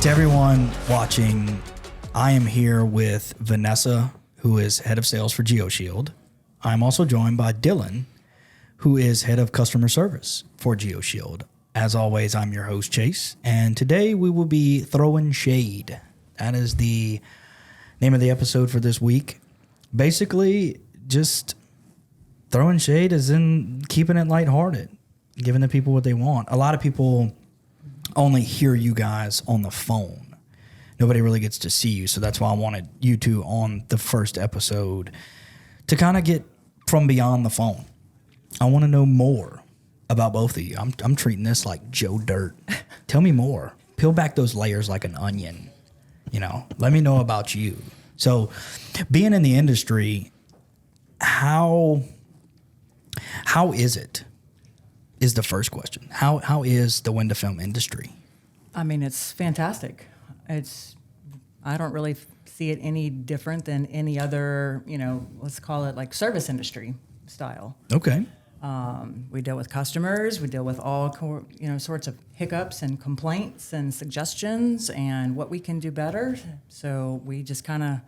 To everyone watching, I am here with Vanessa, who is head of sales for GeoShield. I'm also joined by Dylan, who is head of customer service for GeoShield. As always, I'm your host, Chase, and today we will be throwing shade. That is the name of the episode for this week. Basically, just throwing shade is in keeping it lighthearted, giving the people what they want. A lot of people only hear you guys on the phone. Nobody really gets to see you, so that's why I wanted you two on the first episode to kind of get from beyond the phone. I want to know more about both of you. I'm treating this like Joe Dirt. Tell me more. Peel back those layers like an onion. You know, let me know about you. So, being in the industry, how is it? Is the first question. How is the window film industry? I mean, it's fantastic. I don't really see it any different than any other, let's call it like service industry style. Okay. We deal with customers. We deal with all, sorts of hiccups and complaints and suggestions and what we can do better. So we just kind of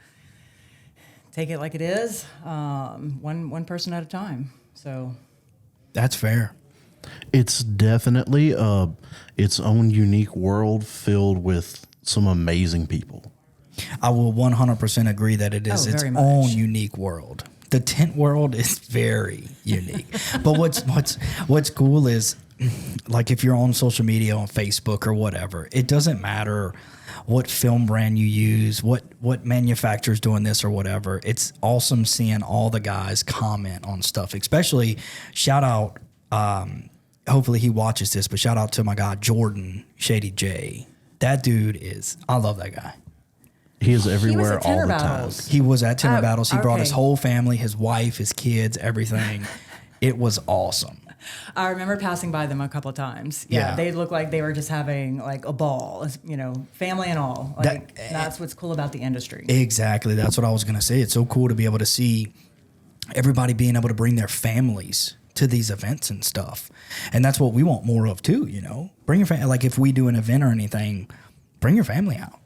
take it like it is, one person at a time. So that's fair. It's definitely its own unique world filled with some amazing people. I will 100% agree that it is its own unique world. The tent world is very unique. But what's cool is, like, if you're on social media, on Facebook or whatever, it doesn't matter what film brand you use, what manufacturer's doing this or whatever. It's awesome seeing all the guys comment on stuff, especially shout out, hopefully he watches this, but shout out to my guy, Jordan Shady J. That dude I love that guy. He is everywhere all the time. He was at Tenor Battles. He brought his whole family, his wife, his kids, everything. It was awesome. I remember passing by them a couple of times. Yeah. They looked like they were just having like a ball, family and all. That's what's cool about the industry. Exactly. That's what I was going to say. It's so cool to be able to see everybody being able to bring their families to these events and stuff. And that's what we want more of too, Bring your family. Like if we do an event or anything, bring your family out,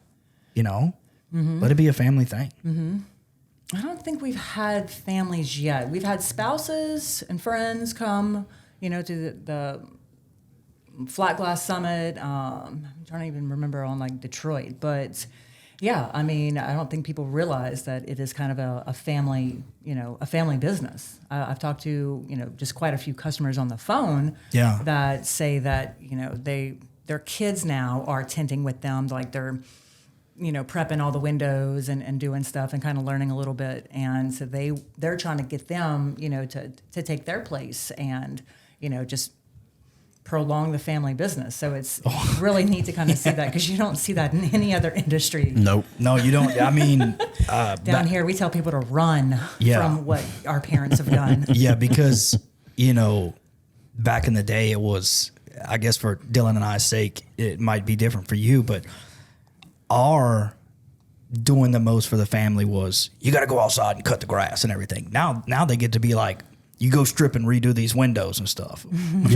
Mm-hmm. Let it be a family thing. Mm-hmm. I don't think we've had families yet. We've had spouses and friends come, to the Flat Glass Summit. I'm trying to even remember on like Detroit, but yeah, I mean, I don't think people realize that it is kind of a family, a family business. I've talked to, just quite a few customers on the phone that say that, their kids now are tenting with them, like they're, prepping all the windows and doing stuff and kind of learning a little bit. And so they're trying to get them, to take their place and, just prolong the family business. So it's really neat to kind of see that, because you don't see that in any other industry. Nope. No, you don't. I mean, down here, we tell people to run from what our parents have done. Yeah, because, back in the day, it was, I guess for Dylan and I's sake, it might be different for you, but our doing the most for the family was, you got to go outside and cut the grass and everything. Now they get to be like, you go strip and redo these windows and stuff. I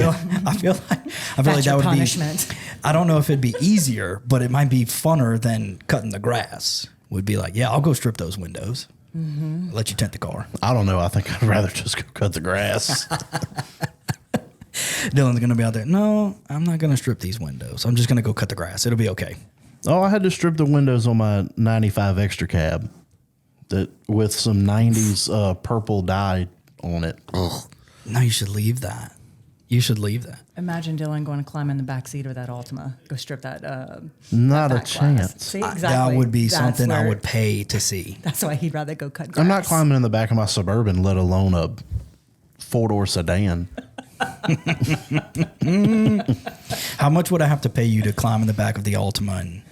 feel like that would punishment. Be, I don't know if it'd be easier, but it might be funner than cutting the grass. Would be like, yeah, I'll go strip those windows. Mm-hmm. Let you tent the car. I don't know. I think I'd rather just go cut the grass. Dylan's going to be out there. No, I'm not going to strip these windows. I'm just going to go cut the grass. It'll be okay. Oh, I had to strip the windows on my 95 extra cab with some 90s purple dye on it. Ugh. No, you should leave that. You should leave that. Imagine Dylan going to climb in the back seat of that Altima, go strip that. Not a chance. See, exactly. That would be something I would pay to see. That's why he'd rather go cut grass. I'm not climbing in the back of my Suburban, let alone a 4-door sedan. How much would I have to pay you to climb in the back of the Altima and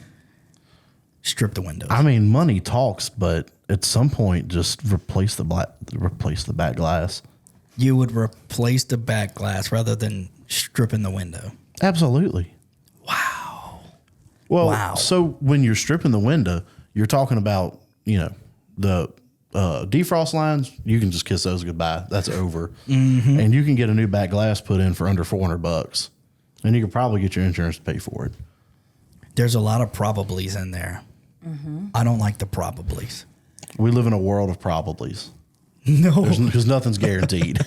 strip the windows? I mean, money talks, but at some point, just replace the back glass. You would replace the back glass rather than stripping the window. Absolutely. Wow. Well, so when you're stripping the window, you're talking about, the defrost lines, you can just kiss those goodbye. That's over. Mm-hmm. And you can get a new back glass put in for under $400, and you could probably get your insurance to pay for it. There's a lot of probablys in there. I don't like the probablys. We live in a world of probablys. No. Because nothing's guaranteed.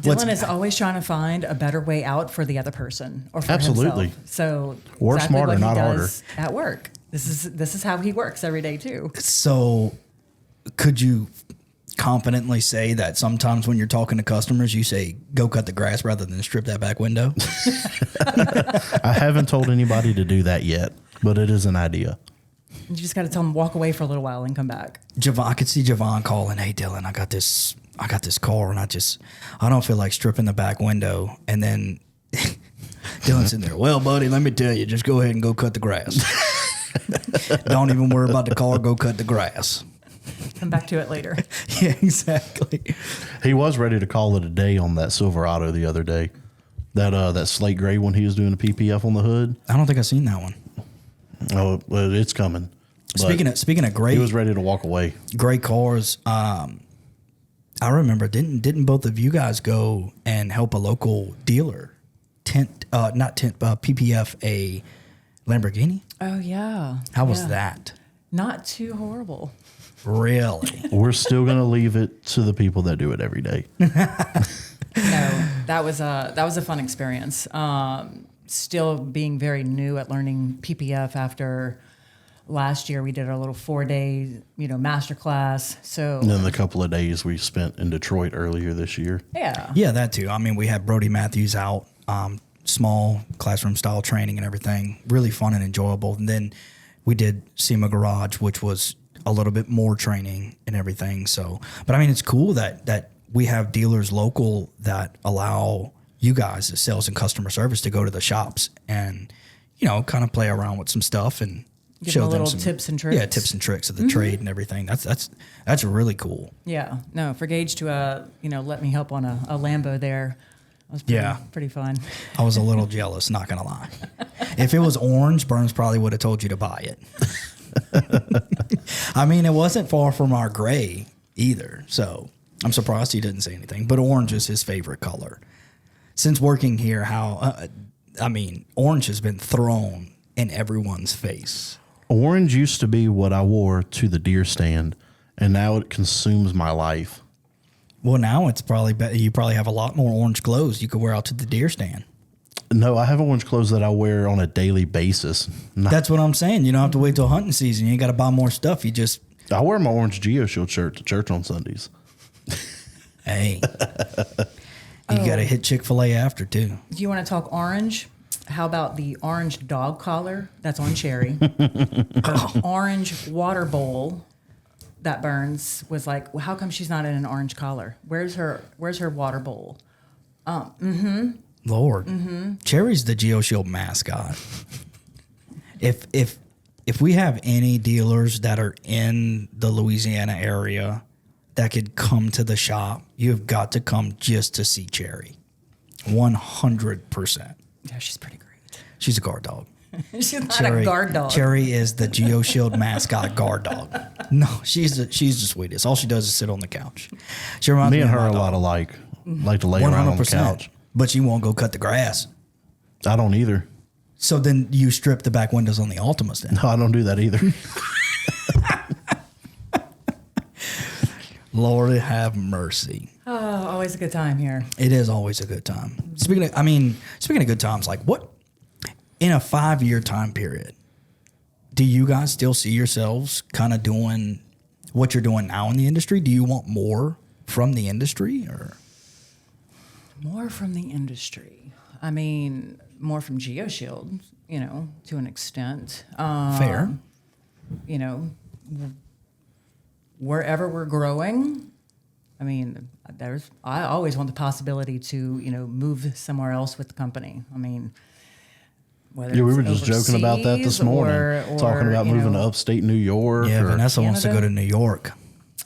Dylan is always trying to find a better way out for the other person or for Absolutely. himself. So Work smarter, what he not does at work. This is how he works every day too. So could you confidently say that sometimes when you're talking to customers, you say, go cut the grass rather than strip that back window? I haven't told anybody to do that yet, but it is an idea. You just got to tell him walk away for a little while and come back. I could see Javon calling, hey, Dylan, I got this car and I don't feel like stripping the back window. And then Dylan's in there, well, buddy, let me tell you, just go ahead and go cut the grass. Don't even worry about the car, go cut the grass. Come back to it later. Yeah, exactly. He was ready to call it a day on that Silverado the other day. That slate gray one he was doing a PPF on the hood. I don't think I've seen that one. Oh, well, it's coming. Speaking of great, he was ready to walk away. Great cars. I remember didn't both of you guys go and help a local dealer PPF a Lamborghini? Oh yeah. How was that? Not too horrible. Really? We're still going to leave it to the people that do it every day. No, that was a fun experience. Still being very new at learning PPF after last year. We did our little 4-day, master class. So And then the couple of days we spent in Detroit earlier this year. Yeah, that too. I mean, we had Brody Matthews out, small classroom style training and everything. Really fun and enjoyable. And then we did SEMA Garage, which was a little bit more training and everything. So, but I mean, it's cool that we have dealers local that allow you guys, the sales and customer service, to go to the shops and, kind of play around with some stuff and give show them them little some tips and tricks. Yeah, tips and tricks of the trade and everything. That's really cool. Yeah. No, for Gage to let me help on a Lambo there was pretty fun. I was a little jealous, not gonna lie. If it was orange, Burns probably would have told you to buy it. I mean, it wasn't far from our gray either, so I'm surprised he didn't say anything. But orange is his favorite color. Since working here, orange has been thrown in everyone's face. Orange used to be what I wore to the deer stand, and now it consumes my life. Well, now it's you probably have a lot more orange clothes you could wear out to the deer stand. No, I have orange clothes that I wear on a daily basis. That's what I'm saying. You don't have to wait till hunting season. You ain't got to buy more stuff. I wear my orange GeoShield shirt to church on Sundays. Hey, you got to hit Chick-fil-A after too. Do you want to talk orange? How about the orange dog collar that's on Cherry? Orange water bowl that Burns was like, well, how come she's not in an orange collar? Where's her water bowl? Lord, Cherry's the GeoShield mascot. If we have any dealers that are in the Louisiana area that could come to the shop, you've got to come just to see Cherry. 100%. Yeah, she's pretty great. She's a guard dog. She's not a guard dog. Cherry is the GeoShield mascot guard dog. No, she's the sweetest. All she does is sit on the couch. She reminds me Me and her of are a my lot dog. alike. Like to lay around on the couch. But she won't go cut the grass. I don't either. So then you strip the back windows on the Altimas then. No, I don't do that either. Lord have mercy. Oh, always a good time here. It is always a good time. Speaking of good times, like what in a 5-year time period, do you guys still see yourselves kind of doing what you're doing now in the industry? Do you want more from the industry or more from the industry? I mean, more from GeoShield, to an extent. Fair? Wherever we're growing, I mean, I always want the possibility to, move somewhere else with the company. I mean, whether Yeah, we it's were just joking about that this morning, or, talking about moving to upstate New York. yeah, or Vanessa wants to go Canada? to New York.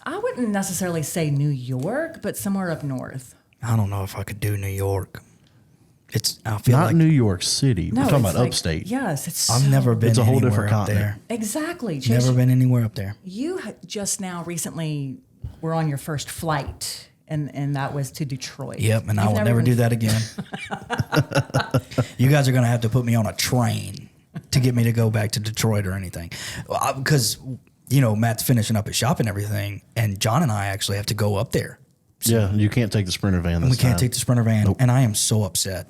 I wouldn't necessarily say New York, but somewhere up north. I don't know if I could do New York. I feel not like New York City. No, We're talking it's about like- upstate. Yes, it's. I've so- never been It's a whole anywhere different up there. continent. Exactly. Chase. Never been anywhere up there. You just now recently were on your first flight, and that was to Detroit. Yep, and I will never do that again. You guys are going to have to put me on a train. to get me to go back to Detroit or anything. Because, Matt's finishing up his shop and everything, and John and I actually have to go up there. Yeah, you can't take the Sprinter van this We can't time. take the Sprinter van, Nope. and I am so upset.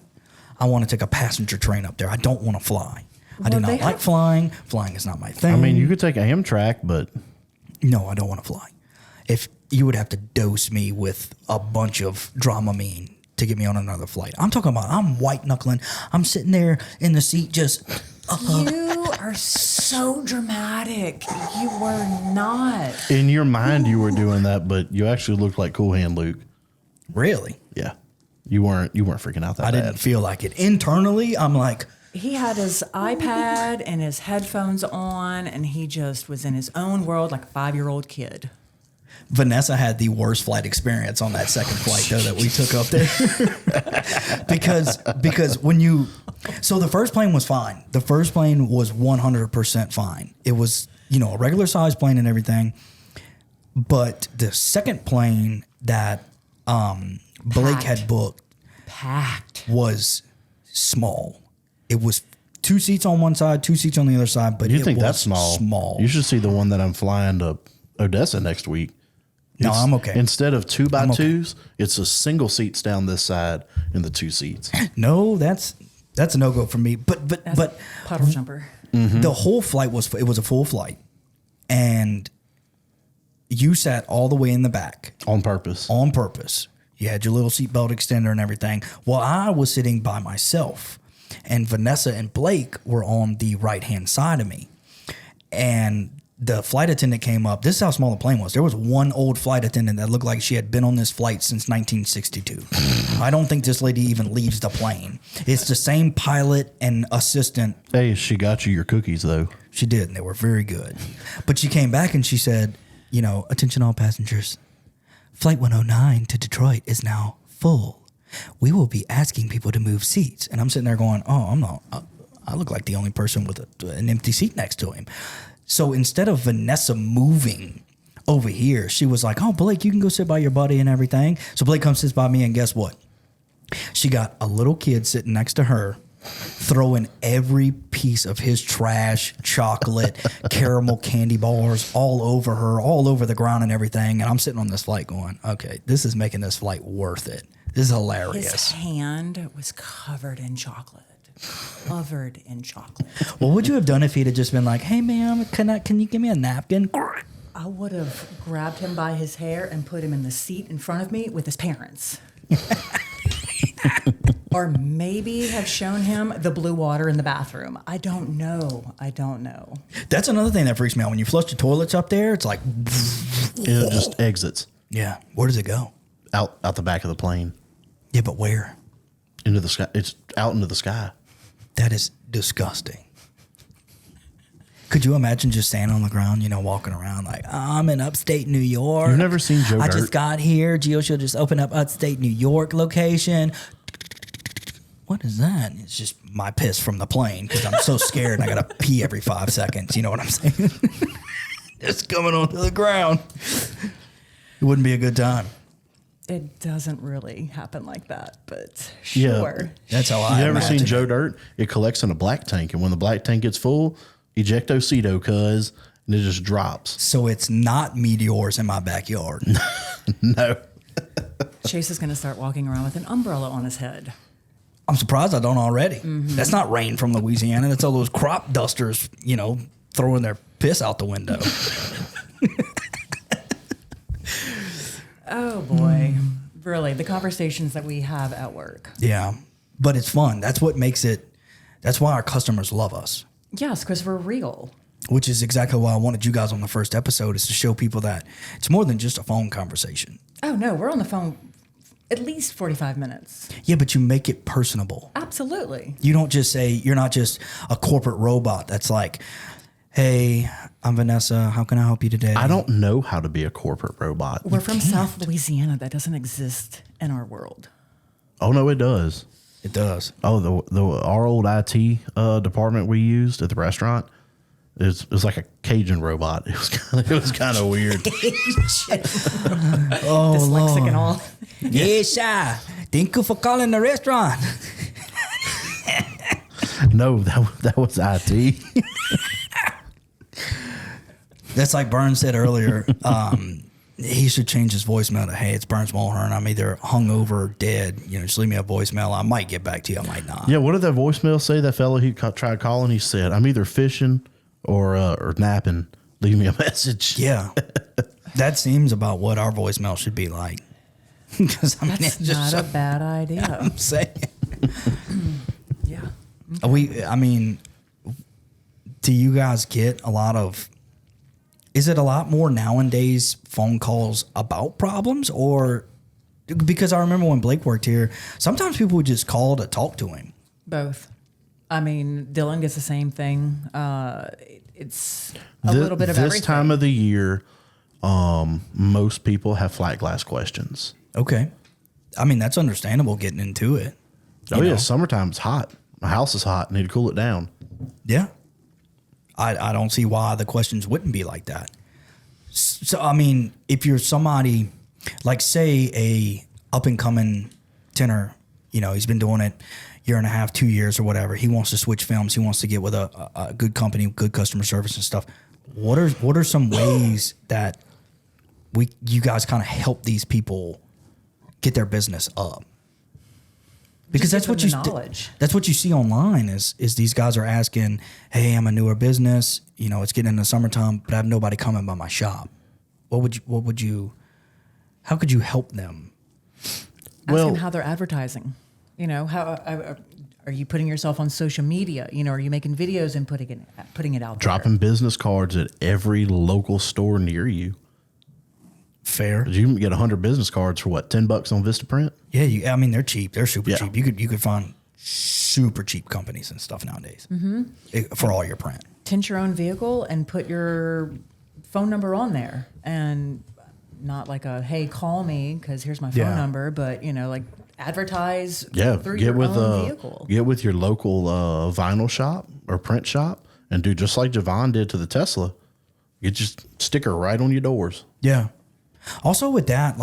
I want to take a passenger train up there. I don't want to fly. I do Well, not they like have- flying. Flying is not my thing. I mean, you could take a Amtrak, but No, I don't want to fly. If you would have to dose me with a bunch of Dramamine to get me on another flight. I'm talking about I'm white knuckling. I'm sitting there in the seat just You are so dramatic. You were not. in your mind you were doing that, but you actually looked like Cool Hand Luke. really. Yeah, you weren't freaking out that I bad. didn't feel like it. Internally, I'm like, He had his iPad and his headphones on, and he just was in his own world like a 5-year-old kid. Vanessa had the worst flight experience on that second flight though that we took up there. because so the first plane was fine. The first plane was 100% fine. It was, a regular size plane and everything. But the second plane that Blake Packed. had booked Packed. was small. It was 2 seats on one side, 2 seats on the other side, but You it think was that's small? Small. You should see the one that I'm flying to Odessa next week. No, I'm okay. Instead of 2x2s, okay. it's a single seats down this side and the 2 seats. No, that's a no go for me. But Puddle jumper. the whole flight was a full flight, and you sat all the way in the back On purpose. on purpose. You had your little seatbelt extender and everything. While I was sitting by myself, and Vanessa and Blake were on the right hand side of me, and the flight attendant came up. This is how small the plane was. There was one old flight attendant that looked like she had been on this flight since 1962. I don't think this lady even leaves the plane. It's the same pilot and assistant. Hey, she got you your cookies, though. She did, and they were very good. But she came back and she said, attention all passengers. Flight 109 to Detroit is now full. We will be asking people to move seats. And I'm sitting there going, oh, I'm not. I look like the only person with an empty seat next to him. So instead of Vanessa moving over here, she was like, oh, Blake, you can go sit by your buddy and everything. So Blake comes sits by me, and guess what? She got a little kid sitting next to her, throwing every piece of his trash, chocolate, caramel candy bars all over her, all over the ground and everything. And I'm sitting on this flight going, okay, this is making this flight worth it. This is His hilarious. hand was covered in chocolate. Covered in chocolate. What would you have done if he'd have just been like, hey, ma'am, can you give me a napkin? I would have grabbed him by his hair and put him in the seat in front of me with his parents. Or maybe have shown him the blue water in the bathroom. I don't know. That's another thing that freaks me out. When you flush the toilets up there, it's like, It just exits yeah, where does it go? out the back of the plane Yeah, but where? into the sky. It's out into the sky. That is disgusting. Could you imagine just standing on the ground, walking around like, I'm in upstate New York. You've never seen Joe I Dirt? just got here. GeoShield just opened up upstate New York location. What is that? It's just my piss from the plane because I'm so scared and I got to pee every 5 seconds. You know what I'm saying? It's coming onto the ground. It wouldn't be a good time. It doesn't really happen like that, but Yeah. sure. That's how I You ever seen imagine Joe it. Dirt? It collects in a black tank, and when the black tank gets full, ejectocito, cuz, and it just drops. So it's not meteors in my backyard. No. Chase is going to start walking around with an umbrella on his head. I'm surprised I don't already. Mm-hmm. That's not rain from Louisiana. That's all those crop dusters, throwing their piss out the window. Oh boy. Really, the conversations that we have at work. Yeah. But it's fun. That's what makes it. That's why our customers love us, Yes, because we're real. which is exactly why I wanted you guys on the first episode, is to show people that it's more than just a phone conversation. Oh no, we're on the phone at least 45 minutes. Yeah, but you make it personable. Absolutely. You don't just say, you're not just a corporate robot that's like, hey, I'm Vanessa. How can I help you today? I don't know how to be a corporate robot. We're from South Louisiana. That doesn't exist in our world. Oh, no, it does. It does. Oh, our old IT department we used at the restaurant, it was like a Cajun robot. It was kind of weird. Oh, Dyslexic and all. Yes, sir. Thank you for calling the restaurant. No, that was IT. That's like Burns said earlier. He should change his voicemail to, "Hey, it's Burns Mulhern. I'm either hungover or dead. Just leave me a voicemail. I might get back to you. I might not." Yeah, what did that voicemail say? That fellow he tried calling, he said, "I'm either fishing or napping. Leave me a message." Yeah. That seems about what our voicemail should be like. Because That's it's just not a bad idea. I'm saying. Yeah. Do you guys get a lot of? Is it a lot more nowadays phone calls about problems, or because I remember when Blake worked here, sometimes people would just call to talk to him. Both. Dylan gets the same thing. It's a little bit of everything. This time of the year, most people have flat glass questions. Okay. That's understandable getting into it. Oh, yeah. Summertime, it's hot. My house is hot. I need to cool it down. Yeah. I don't see why the questions wouldn't be like that. So, if you're somebody, like say a up-and-coming tenor, he's been doing it year and a half, 2 years or whatever. He wants to switch films. He wants to get with a good company, good customer service and stuff. What are some ways that you guys kind of help these people get their business up? Because that's what that's what you see online is these guys are asking, "Hey, I'm a newer business. It's getting into summertime, but I have nobody coming by my shop." How could you help them? Ask them how they're advertising. How are you putting yourself on social media? Are you making videos and putting it out there? Dropping business cards at every local store near you. Fair. You can get 100 business cards for what, $10 on Vistaprint? Yeah, they're cheap. They're super cheap. You could find super cheap companies and stuff nowadays for all your print. Tint your own vehicle and put your phone number on there, and not like a "Hey, call me" because here's my phone number, but advertise through your own vehicle. Get with your local vinyl shop or print shop and do just like Javon did to the Tesla. Get your sticker right on your doors. Yeah. Also with that,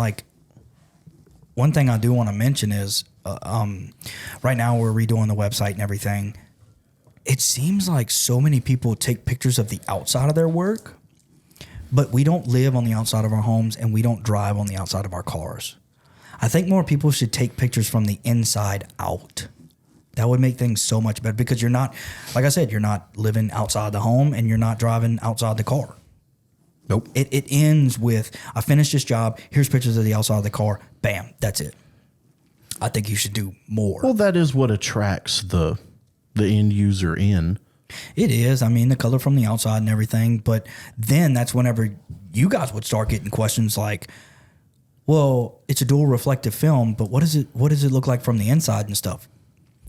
one thing I do want to mention is right now we're redoing the website and everything. It seems like so many people take pictures of the outside of their work, but we don't live on the outside of our homes and we don't drive on the outside of our cars. I think more people should take pictures from the inside out. That would make things so much better because you're not, like I said, you're not living outside the home and you're not driving outside the car. Nope. It ends with, "I finished this job. Here's pictures of the outside of the car." Bam. That's it. I think you should do more. Well, that is what attracts the end user in. It is. The color from the outside and everything. But then that's whenever you guys would start getting questions like, "Well, it's a dual reflective film, but what does it look like from the inside and stuff?"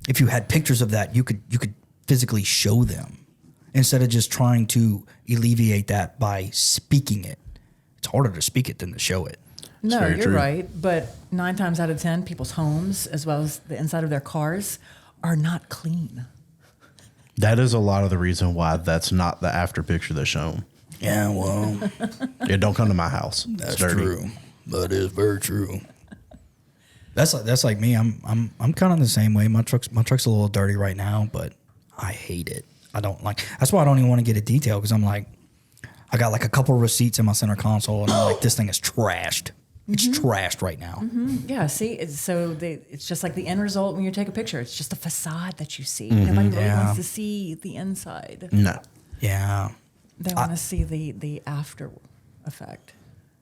If you had pictures of that, you could physically show them instead of just trying to alleviate that by speaking it. It's harder to speak it than to show it. No, you're right. But 9 times out of 10, people's homes, as well as the inside of their cars, are not clean. That is a lot of the reason why that's not the after picture that's shown. Yeah, well, don't come to my house. That's true. That is very true. That's like me. I'm kind of the same way. My truck's a little dirty right now, but I hate it. I don't like. That's why I don't even want to get it detailed because I'm like, I got like a couple of receipts in my center console, and I'm like, this thing is trashed. It's trashed right now. Yeah, see, it's just like the end result when you take a picture. It's just a facade that you see. Nobody really wants to see the inside. No. Yeah. They want to see the after effect.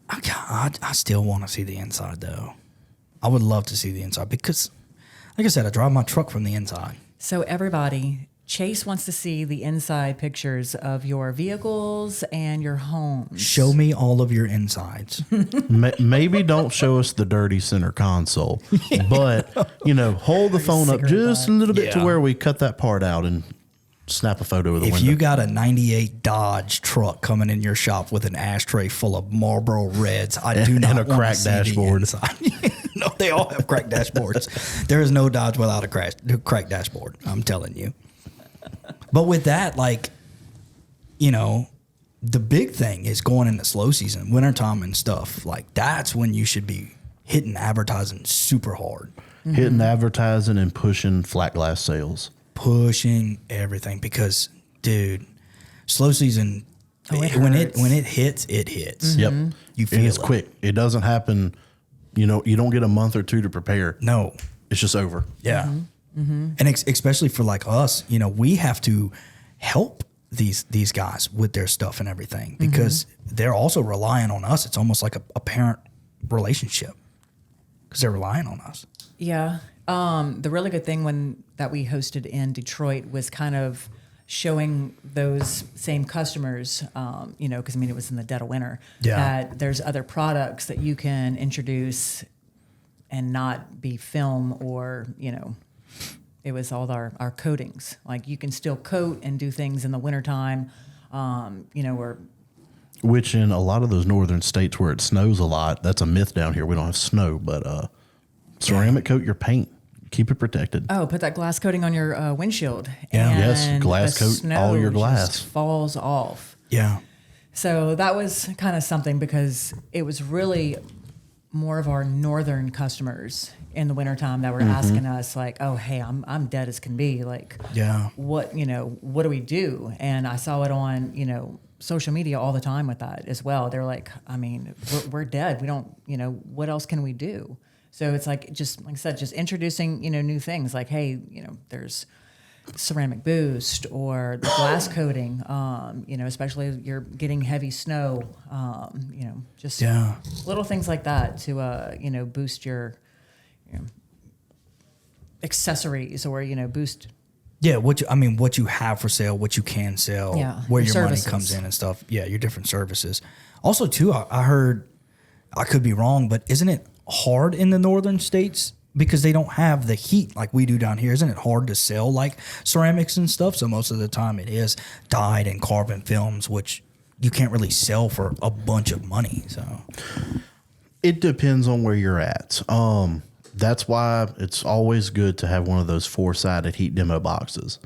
I still want to see the inside, though. I would love to see the inside because, like I said, I drive my truck from the inside. So everybody, Chase wants to see the inside pictures of your vehicles and your homes. Show me all of your insides. Maybe don't show us the dirty center console, but hold the phone up just a little bit to where we cut that part out and snap a photo of the window. If you got a 98 Dodge truck coming in your shop with an ashtray full of Marlboro Reds, I do not want to cracked see dashboard. The inside. No, they all have cracked dashboards. There is no Dodge without a cracked dashboard. I'm telling you. But with that, the big thing is going into slow season, wintertime and stuff. Like, that's when you should be hitting advertising super hard. Hitting advertising and pushing flat glass sales. pushing everything because, dude, slow season, Oh, it when hurts. it hits, it hits. Yep. You feel and it's it. quick. It doesn't happen. You don't get a month or two to prepare. No. It's just over. Yeah. And especially for like us, we have to help these guys with their stuff and everything because they're also relying on us. It's almost like a parent relationship because they're relying on us. Yeah. The really good thing that we hosted in Detroit was kind of showing those same customers, because it was in the dead of winter, that there's other products that you can introduce and not be film or, it was all our coatings. Like you can still coat and do things in the wintertime, or Which in a lot of those northern states where it snows a lot, that's a myth down here. We don't have snow, but ceramic coat your paint. Keep it protected. put that glass coating on your windshield. Yeah. And Yes, glass the coat snow all your glass. just falls off. Yeah. So that was kind of something because it was really more of our northern customers in the wintertime that were asking us like, oh, hey, I'm dead as can be. Like, Yeah. what do we do? And I saw it on, social media all the time with that as well. They're like, we're dead. We don't, what else can we do? So it's like, just like I said, just introducing, new things like, hey, there's ceramic boost or the glass coating, especially if you're getting heavy snow, just little things like that to, boost your accessories or, boost. Yeah, what you have for sale, what you can sell, where your services. money comes in and stuff. Yeah, your different services. Also, too, I heard, I could be wrong, but isn't it hard in the northern states because they don't have the heat like we do down here? Isn't it hard to sell like ceramics and stuff? So most of the time it is dyed and carbon films, which you can't really sell for a bunch of money. So It depends on where you're at. That's why it's always good to have one of those 4-sided heat demo boxes.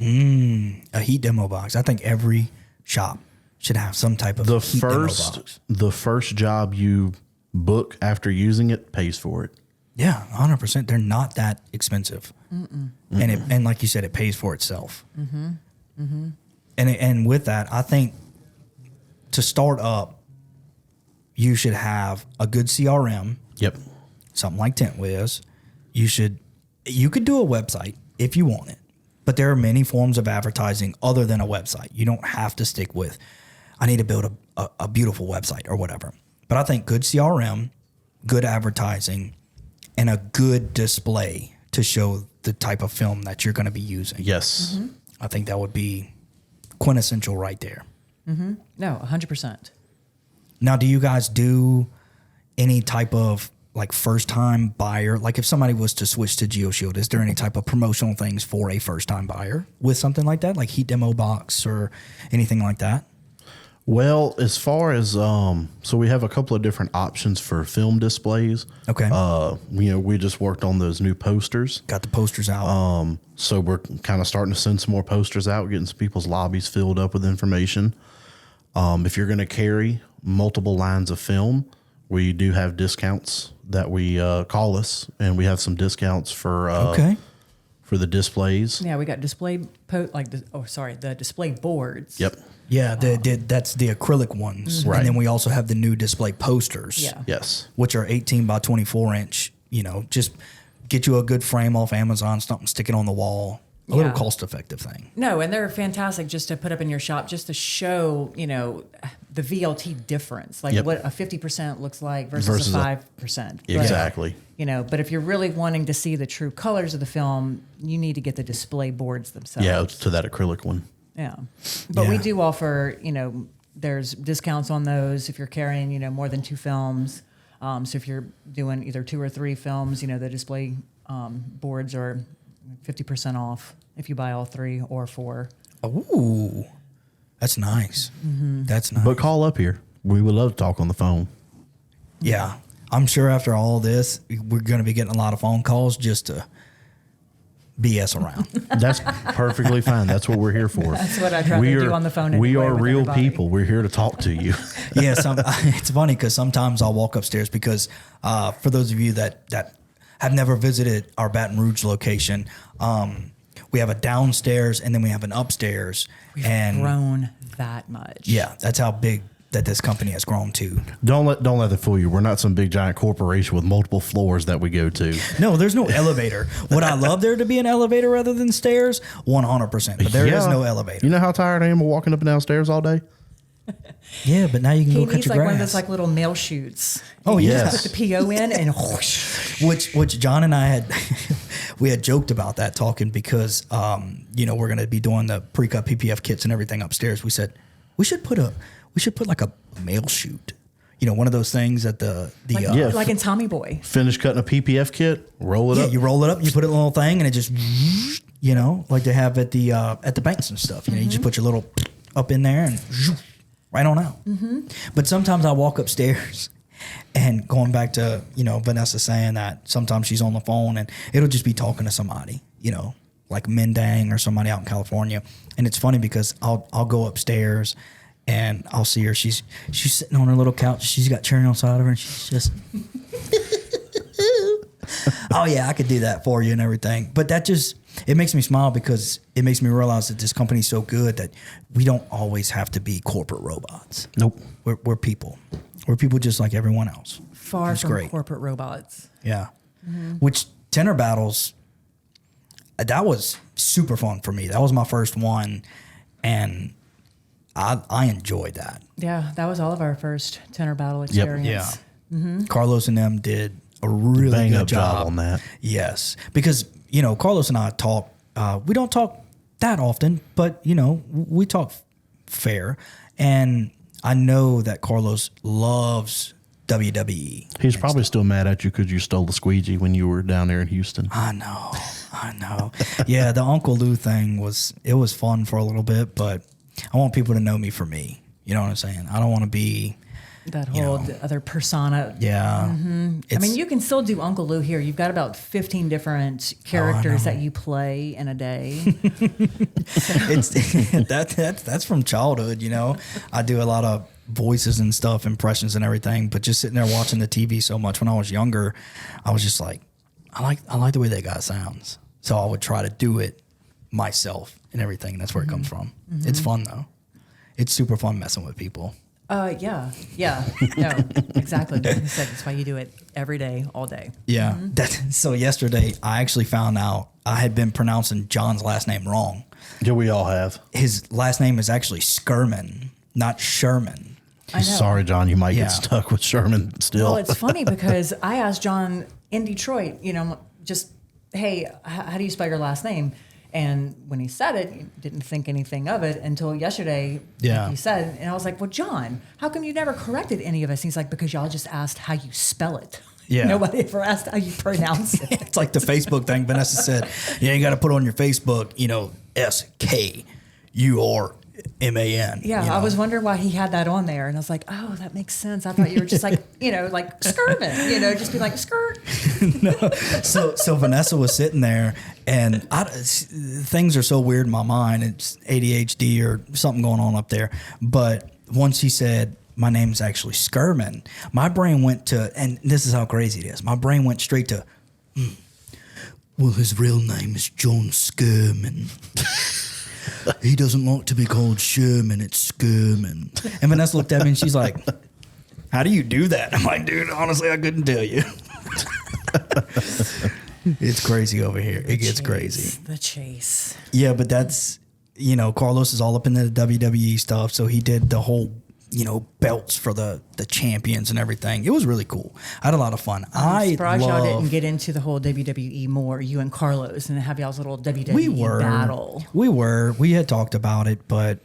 a heat demo box. I think every shop should have some type of heat demo box. The first job you book after using it pays for it. Yeah, 100%. They're not that expensive, and like you said, it pays for itself. And with that, I think to start up, you should have a good CRM. Yep. Something like TintWiz. You could do a website if you want it, but there are many forms of advertising other than a website. You don't have to stick with, I need to build a beautiful website or whatever. But I think good CRM, good advertising, and a good display to show the type of film that you're going to be using. Yes. I think that would be quintessential right there. No, 100%. Now, do you guys do any type of like first time buyer? Like if somebody was to switch to GeoShield, is there any type of promotional things for a first time buyer with something like that, like heat demo box or anything like that? Well, as far as so we have a couple of different options for film displays. Okay. We just worked on those new posters. Got the posters out. So we're kind of starting to send some more posters out, getting some people's lobbies filled up with information. If you're going to carry multiple lines of film, we do have discounts that we call us, and we have some discounts for for the displays. Yeah, we got the display boards. Yep. Yeah, that's the acrylic ones. Right. And then we also have the new display posters. Yeah. Yes. Which are 18 by 24 inch. Just get you a good frame off Amazon, something, stick it on the wall. A little cost effective thing. No, and they're fantastic just to put up in your shop, just to show, the VLT difference, like what a 50% looks like versus a 5%. Exactly. But if you're really wanting to see the true colors of the film, you need to get the display boards themselves. Yeah, to that acrylic one. Yeah. But we do offer, there's discounts on those if you're carrying, more than 2 films. So if you're doing either 2 or 3 films, the display boards are 50% off if you buy all 3 or 4. Ooh, that's nice. That's nice. But call up here. We would love to talk on the phone. Yeah, I'm sure after all this, we're going to be getting a lot of phone calls just to BS around. That's perfectly fine. That's what we're here for. That's what I'd rather do on the phone. We anyway are with real everybody. people. We're here to talk to you. Yeah, it's funny because sometimes I'll walk upstairs because for those of you that have never visited our Baton Rouge location, we have a downstairs and then we have an upstairs. We've and grown that much. yeah, that's how big that this company has grown to. Don't let that fool you. We're not some big giant corporation with multiple floors that we go to. No, there's no elevator. Would I love there to be an elevator rather than stairs? 100%. But there is no elevator. You know how tired I am of walking up and down stairs all day? Yeah, but now you can He go cut needs your like grass. one of those like little mail chutes. Oh, You yes. just put the PO in and whoosh. Which John and I had, we had joked about that talking because, you know, we're going to be doing the pre-cut PPF kits and everything upstairs. We said, we should put like a mail chute, you know, one of those things at Like in Tommy Boy. Finish cutting a PPF kit, roll it yeah, up. you roll it up, you put it in a little thing and it just, you know, like they have at the banks and stuff, you know, you just put your little up in there and right on out. But sometimes I walk upstairs and going back to, you know, Vanessa saying that sometimes she's on the phone and it'll just be talking to somebody, you know, like Mendang or somebody out in California. And it's funny because I'll go upstairs and I'll see her. She's sitting on her little couch. She's got cherry on the side of her and she's just, oh yeah, I could do that for you and everything. But that just, it makes me smile because it makes me realize that this company's so good that we don't always have to be corporate robots. Nope. We're people. We're people just like everyone else. Far It's from great. corporate robots. Yeah. Which tenor battles, that was super fun for me. That was my first one, and I enjoyed that. Yeah, that was all of our first tenor battle experience. Yeah. Carlos and them did a really Bang good up job on that. Yes, because you know Carlos and I talk. We don't talk that often, but you know we talk fair, and I know that Carlos loves WWE. He's probably still mad at you because you stole the squeegee when you were down there in Houston. I know. Yeah, the Uncle Lou thing was fun for a little bit, but I want people to know me for me. You know what I'm saying? I don't want to be That whole other persona. Yeah. I mean, you can still do Uncle Lou here. You've got about 15 different characters that you play in a day. It's that's from childhood, you know. I do a lot of voices and stuff, impressions and everything, but just sitting there watching the TV so much when I was younger, I was just like, I like the way that guy sounds. So I would try to do it myself and everything. That's where it comes from. It's fun though. It's super fun messing with people. Yeah. No, exactly. Like you said, that's why you do it every day, all day. Yeah. So yesterday, I actually found out I had been pronouncing John's last name wrong. Yeah, we all have. His last name is actually Skirman, not Sherman. I know. Sorry, John, you might Yeah. get stuck with Sherman still. Well, it's funny because I asked John in Detroit, you know, just, hey, how do you spell your last name? And when he said it, he didn't think anything of it until yesterday. Yeah. Like he said, and I was like, well, John, how come you never corrected any of us? And he's like, because y'all just asked how you spell it. Yeah. Nobody ever asked how you pronounce it. It's like the Facebook thing. Vanessa said, yeah, you got to put on your Facebook, you know, SKURMAN. Yeah, you know? I was wondering why he had that on there. And I was like, oh, that makes sense. I thought you were just like, you know, like skirting, you know, just be like skirt. So Vanessa was sitting there, and things are so weird in my mind. It's ADHD or something going on up there. But once he said, my name's actually Skirman, my brain went to, and this is how crazy it is, my brain went straight to, well, his real name is John Skirman. He doesn't like to be called Sherman, it's Skirman. And Vanessa looked at me and she's like, how do you do that? I'm like, dude, honestly, I couldn't tell you. It's crazy over here. It gets crazy. The chase. Yeah, but that's, you know, Carlos is all up in the WWE stuff. So he did the whole, you know, belts for the champions and everything. It was really cool. I had a lot of fun. I'm surprised y'all didn't get into the whole WWE more, you and Carlos, and have y'all's little WWE battle. We had talked about it, but,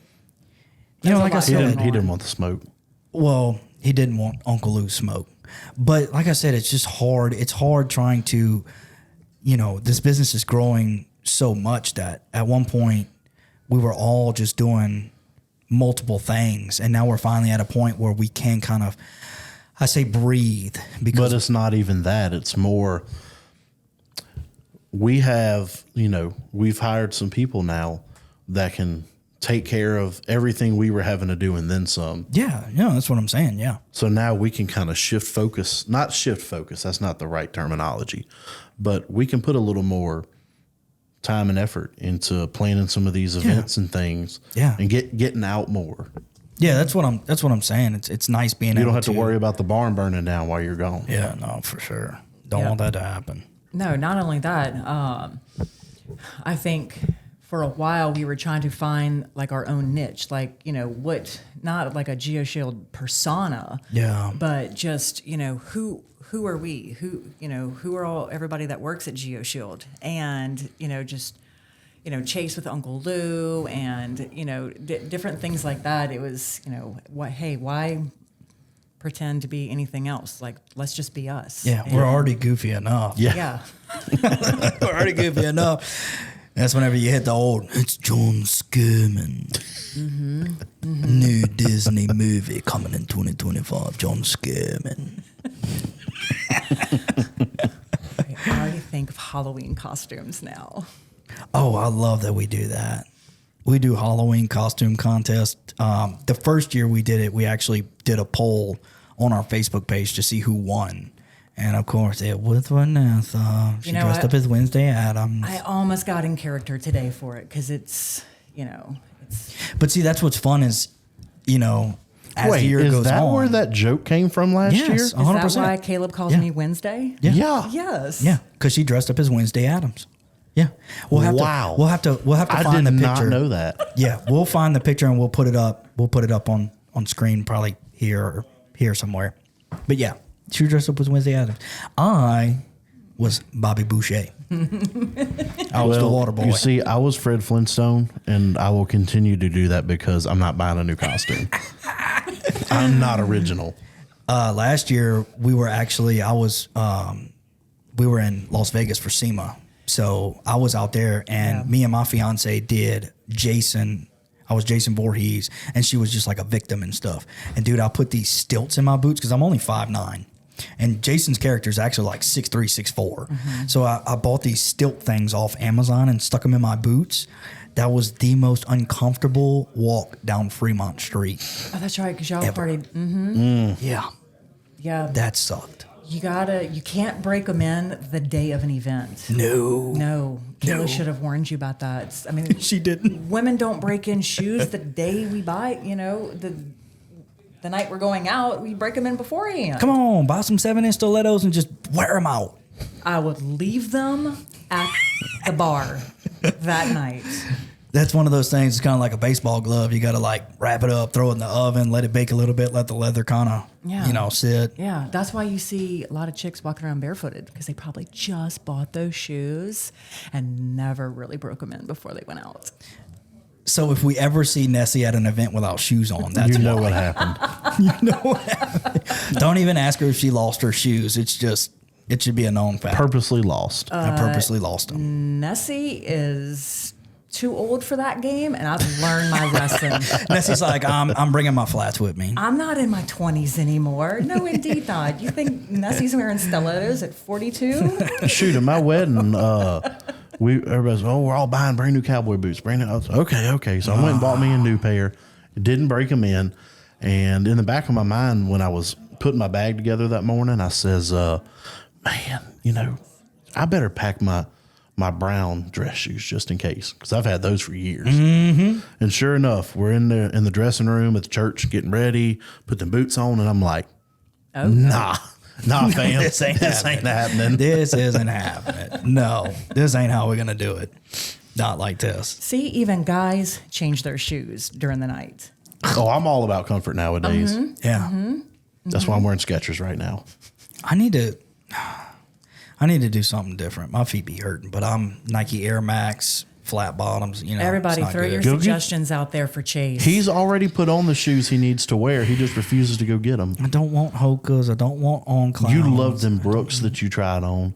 you know, like I he said, didn't want the smoke. well, he didn't want Uncle Lou smoke. But like I said, it's just hard. It's hard trying to, you know, this business is growing so much that at one point we were all just doing multiple things. And now we're finally at a point where we can kind of, I say breathe. Because But it's not even that. It's more, we have, you know, we've hired some people now that can take care of everything we were having to do and then some. yeah, that's what I'm saying. Yeah. So now we can kind of not shift focus. That's not the right terminology, but we can put a little more time and effort into planning some of these events and things. Yeah. And getting out more. Yeah, that's what I'm saying. It's nice being able to. You don't have to worry about the barn burning down while you're gone. Yeah, no, for sure. Don't want that to happen. No, not only that. I think for a while we were trying to find like our own niche, like, you know, not like a GeoShield persona. Yeah. But just, you know, who are we? Who are everybody that works at GeoShield? And, you know, just, you know, Chase with Uncle Lou and, you know, different things like that. It was, you know, why pretend to be anything else? Like, let's just be us. Yeah, we're already goofy enough. Yeah. We're already goofy enough. That's whenever you hit the old, it's John Skerman. New Disney movie coming in 2025, John Skerman. I already think of Halloween costumes now. Oh, I love that we do that. We do Halloween costume contest. The first year we did it, we actually did a poll on our Facebook page to see who won. And of course, it was Vanessa. She dressed up as Wednesday Addams. I almost got in character today for it because it's, you know. But see, that's what's fun is, you know, as the year goes on. Is that where that joke came from last year? Yes, 100%. Is that why Caleb calls me Wednesday? Yeah. Yes. Yeah, because she dressed up as Wednesday Addams. Yeah, we'll have to find the picture. I did not know that. Yeah, we'll find the picture and we'll put it up. We'll put it up on screen, probably here somewhere. But yeah, she dressed up as Wednesday Addams. I was Bobby Boucher. I was the water boy. You see, I was Fred Flintstone, and I will continue to do that because I'm not buying a new costume. I'm not original. Last year we were we were in Las Vegas for SEMA. So I was out there and me and my fiance did Jason. I was Jason Voorhees and she was just like a victim and stuff. And dude, I put these stilts in my boots because I'm only 5'9". And Jason's character is actually like 6'3", 6'4". So I bought these stilt things off Amazon and stuck them in my boots. That was the most uncomfortable walk down Fremont Street. Oh, that's right, because y'all partied. Yeah. Yeah. That sucked. You can't break them in the day of an event. No. Kayla should have warned you about that. I mean, She didn't. Women don't break in shoes the day we buy, you know, the night we're going out, we break them in beforehand. Come on, buy some 7-inch stilettos and just wear them out. I would leave them at the bar that night. That's one of those things. It's kind of like a baseball glove. You got to like wrap it up, throw it in the oven, let it bake a little bit, let the leather kind of, sit. Yeah, that's why you see a lot of chicks walking around barefooted because they probably just bought those shoes and never really broke them in before they went out. So if we ever see Nessie at an event without shoes on, that's You know why. what happened. You know what happened. Don't even ask her if she lost her shoes. It should be a known fact. Purposely lost. I purposely lost them. Nessie is too old for that game, and I've learned my lesson. Nessie's like, I'm bringing my flats with me. I'm not in my 20s anymore. No, indeed not. You think Nessie's wearing stilettos at 42? Shoot, at my wedding, everybody's, we're all buying brand new cowboy boots. Brand new. I was, okay. So I went and bought me a new pair. Didn't break them in. And in the back of my mind, when I was putting my bag together that morning, I says, man, I better pack my brown dress shoes just in case, because I've had those for years. Mm-hmm. And sure enough, we're in the dressing room at the church getting ready, put the boots on, and I'm like, nah, fam, This ain't happening. This isn't happening. No, this ain't how we're going to do it. Not like this. See, even guys change their shoes during the night. Oh, I'm all about comfort nowadays. Yeah. Mm-hmm. That's why I'm wearing Skechers right now. I need to do something different. My feet be hurting, but I'm Nike Air Max, flat bottoms. Everybody, throw your suggestions out there for Chase. He's already put on the shoes he needs to wear. He just refuses to go get them. I don't want Hokas. I don't want on clowns. You loved them Brooks that you tried on.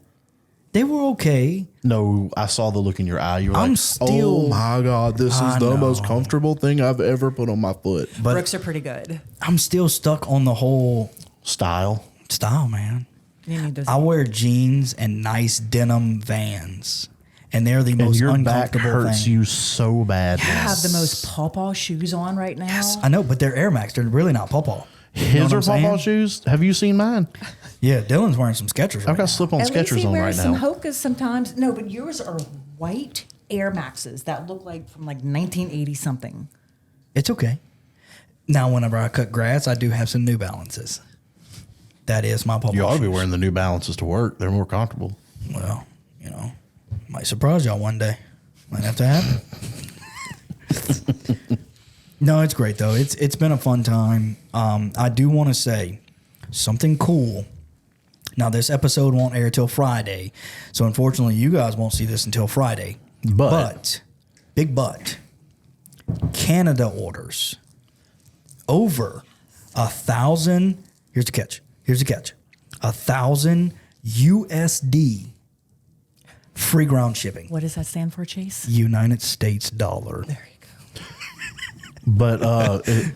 They were okay. No, I saw the look in your eye. You were I'm like, still- oh my God, this is the most comfortable thing I've ever put on my foot. But Brooks are pretty good. I'm still stuck on the whole Style, man. You need those. I wear jeans and nice denim Vans, and they're the and most your back uncomfortable hurts thing. you so bad. You have the most pawpaw shoes on right now. Yes, I know, but they're Air Max. They're really not pawpaw. You know His what are I'm saying? pawpaw shoes. Have you seen mine? Yeah, Dylan's wearing some Skechers. I've got slip-on At least Skechers he on right wears some now. Hokas sometimes. No, but yours are white Air Maxes that look like from like 1980 something. It's okay. Now, whenever I cut grass, I do have some New Balances. That is my public You ought to be shoes. wearing the New Balances to work. They're more comfortable. Well, might surprise y'all one day. Might have to happen. No, it's great though. It's been a fun time. I do want to say something cool. Now, this episode won't air till Friday, so unfortunately, you guys won't see this until Friday. But big but, Canada orders over 1,000. Here's the catch. 1,000 USD free ground shipping. What does that stand for, Chase? United States dollar. There you go. But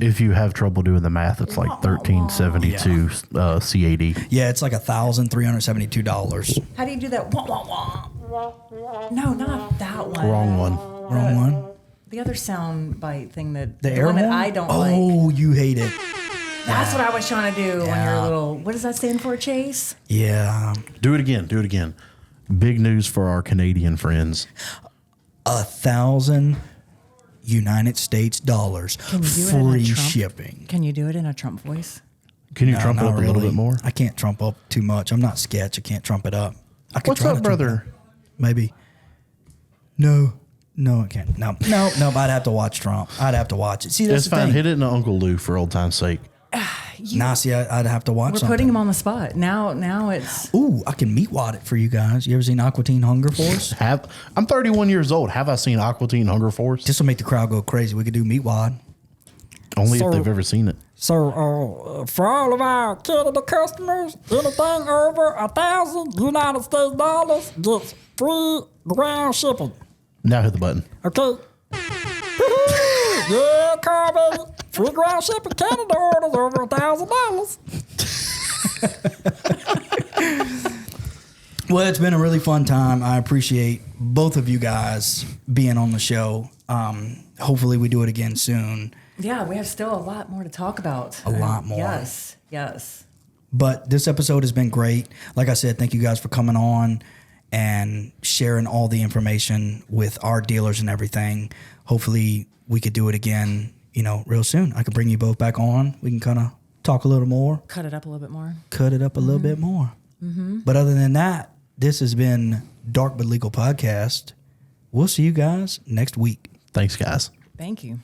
if you have trouble doing the math, it's like 1372 CAD. Yeah, it's like $1,372. How do you do that? Wah, wah, wah. No, not that one. Wrong one. Wrong one. The other sound bite thing that The air one that horn? I don't like. Oh, you hate it. That's what I was trying to do when you're Yeah. little. What does that stand for, Chase? Yeah. Do it again. Big news for our Canadian friends. 1,000 United States dollars. Can you do it in a Free Trump? shipping. Can you do it in a Trump voice? Can you No, trump it not up a little bit more? I can't trump up too much. I'm not sketch. I can't trump it up. I could What's try up, to trump it brother? up. Maybe. No, I can't. No. I'd have to watch Trump. I'd have to watch it. See, that's It's the fine. thing. Hit it in Uncle Lou for old time's sake. Nah, see, I'd have to watch We're something. putting him on the spot. Now it's Ooh, I can meat wad it for you guys. You ever seen Aqua Teen Hunger Force? I'm 31 years old. Have I seen Aqua Teen Hunger Force? This will make the crowd go crazy. We could do meat wad. Only So- if they've ever seen it. So, for all of our Canada customers, anything over 1,000 United States dollars gets free ground shipping. Now hit the button. Okay? Woohoo! Yeah, Carby. Free ground shipping. Canada orders over $1,000. Well, it's been a really fun time. I appreciate both of you guys being on the show. Hopefully, we do it again soon. yeah. We have still a lot more to talk about. A lot more. Yes. But this episode has been great. Like I said, thank you guys for coming on and sharing all the information with our dealers and everything. Hopefully, we could do it again, real soon. I could bring you both back on. We can kind of talk a little more, Cut it up a little bit more. cut it up a little bit more. But other than that, this has been Dark But Legal Podcast. We'll see you guys next week. Thanks, guys. Thank you.